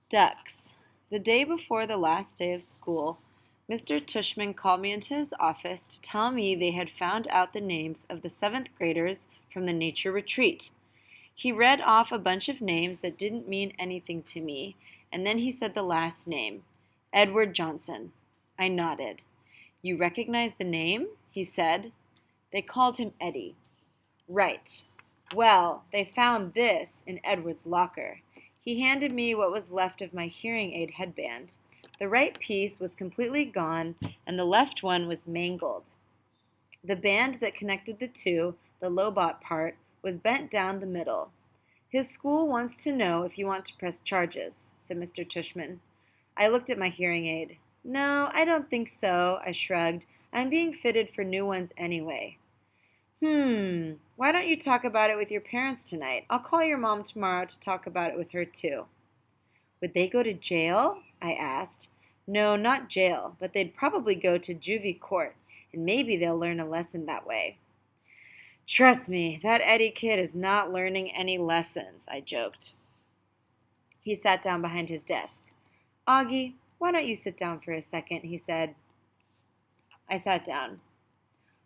Ducks. The day before the last day of school, Mr. Tushman called me into his office to tell me they had found out the names of the seventh graders from the nature retreat. He read off a bunch of names that didn't mean anything to me, and then he said the last name, Edward Johnson. I nodded. You recognize the name? He said. They called him Eddie. Right. Well, they found this in Edward's locker. He handed me what was left of my hearing aid headband. The right piece was completely gone, and the left one was mangled. The band that connected the two, the lobot part, was bent down the middle. His school wants to know if you want to press charges, said Mr. Tushman. I looked at my hearing aid. No, I don't think so, I shrugged. I'm being fitted for new ones anyway. Why don't you talk about it with your parents tonight? I'll call your mom tomorrow to talk about it with her too. Would they go to jail? I asked. No, not jail, but they'd probably go to juvie court, and maybe they'll learn a lesson that way. Trust me, that Eddie kid is not learning any lessons, I joked. He sat down behind his desk. Augie, why don't you sit down for a second, he said. I sat down.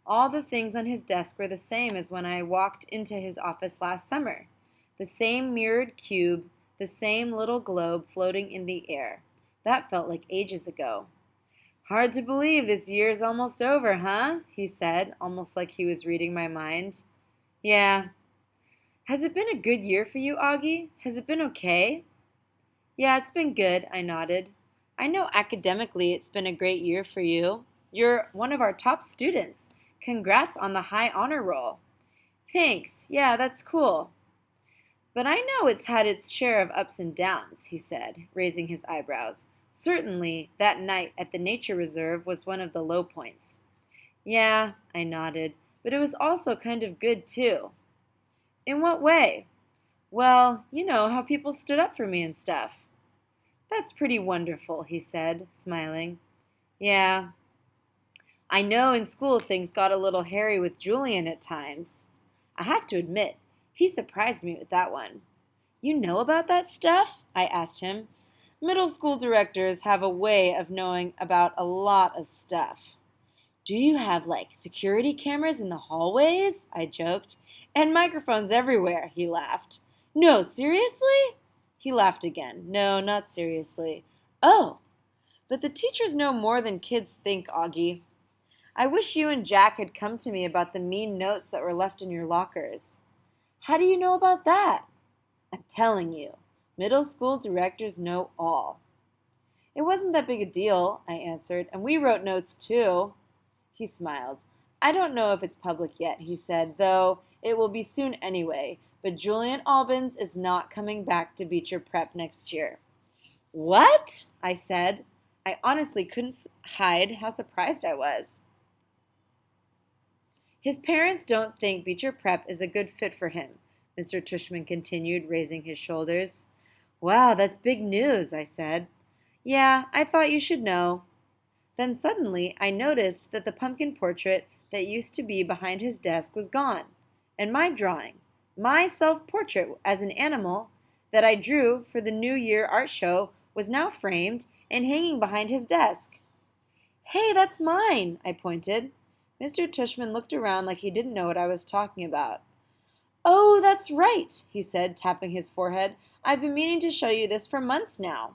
All the things on his desk were the same as when I walked into his office last summer. The same mirrored cube, the same little globe floating in the air. That felt like ages ago. Hard to believe this year's almost over, huh? He said, almost like he was reading my mind. Yeah. Has it been a good year for you, Augie? Has it been okay? Yeah, it's been good, I nodded. I know academically it's been a great year for you. You're one of our top students. Congrats on the high honor roll. Thanks. Yeah, that's cool. But I know it's had its share of ups and downs, he said, raising his eyebrows. Certainly, that night at the nature reserve was one of the low points. Yeah, I nodded, but it was also kind of good, too. In what way? Well, you know how people stood up for me and stuff. That's pretty wonderful, he said, smiling. Yeah. I know in school things got a little hairy with Julian at times. I have to admit, he surprised me with that one. You know about that stuff? I asked him. Middle school directors have a way of knowing about a lot of stuff. Do you have, security cameras in the hallways? I joked. And microphones everywhere, he laughed. No, seriously? He laughed again. No, not seriously. Oh, but the teachers know more than kids think, Augie. I wish you and Jack had come to me about the mean notes that were left in your lockers. How do you know about that? I'm telling you, middle school directors know all. It wasn't that big a deal, I answered, and we wrote notes too. He smiled. I don't know if it's public yet, he said, though it will be soon anyway, but Julian Albans is not coming back to Beecher Prep next year. What? I said. I honestly couldn't hide how surprised I was. His parents don't think Beecher Prep is a good fit for him, Mr. Tushman continued, raising his shoulders. Wow, that's big news, I said. Yeah, I thought you should know. Then suddenly I noticed that the pumpkin portrait that used to be behind his desk was gone, and my drawing, my self-portrait as an animal that I drew for the New Year art show, was now framed and hanging behind his desk. Hey, that's mine, I pointed. Mr. Tushman looked around like he didn't know what I was talking about. Oh, that's right, he said, tapping his forehead. I've been meaning to show you this for months now.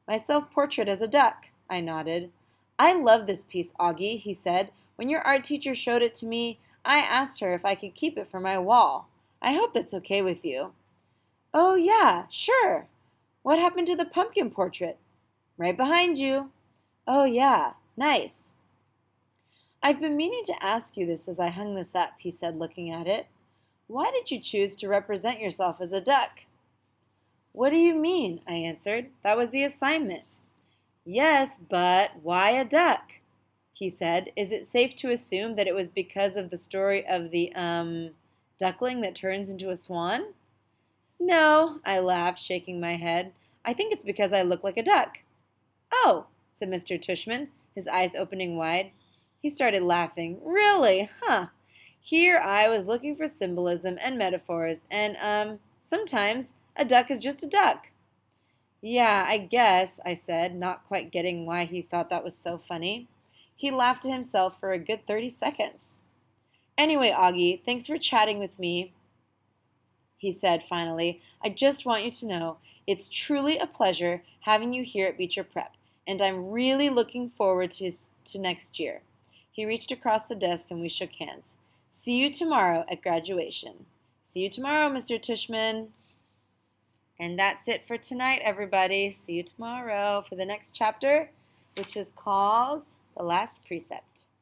My self-portrait as a duck, I nodded. I love this piece, Augie, he said. When your art teacher showed it to me, I asked her if I could keep it for my wall. I hope that's okay with you. Oh, yeah, sure. What happened to the pumpkin portrait? Right behind you. Oh, yeah, nice. I've been meaning to ask you this as I hung this up, he said, looking at it. Why did you choose to represent yourself as a duck? What do you mean? I answered. That was the assignment. Yes, but why a duck? He said. Is it safe to assume that it was because of the story of the, duckling that turns into a swan? No, I laughed, shaking my head. I think it's because I look like a duck. Oh, said Mr. Tushman, his eyes opening wide. He started laughing. Really? Huh. Here I was looking for symbolism and metaphors, and, sometimes a duck is just a duck. Yeah, I guess, I said, not quite getting why he thought that was so funny. He laughed to himself for a good 30 seconds. Anyway, Augie, thanks for chatting with me, he said finally. I just want you to know it's truly a pleasure having you here at Beecher Prep, and I'm really looking forward to next year. He reached across the desk and we shook hands. See you tomorrow at graduation. See you tomorrow, Mr. Tushman. And that's it for tonight, everybody. See you tomorrow for the next chapter, which is called The Last Precept.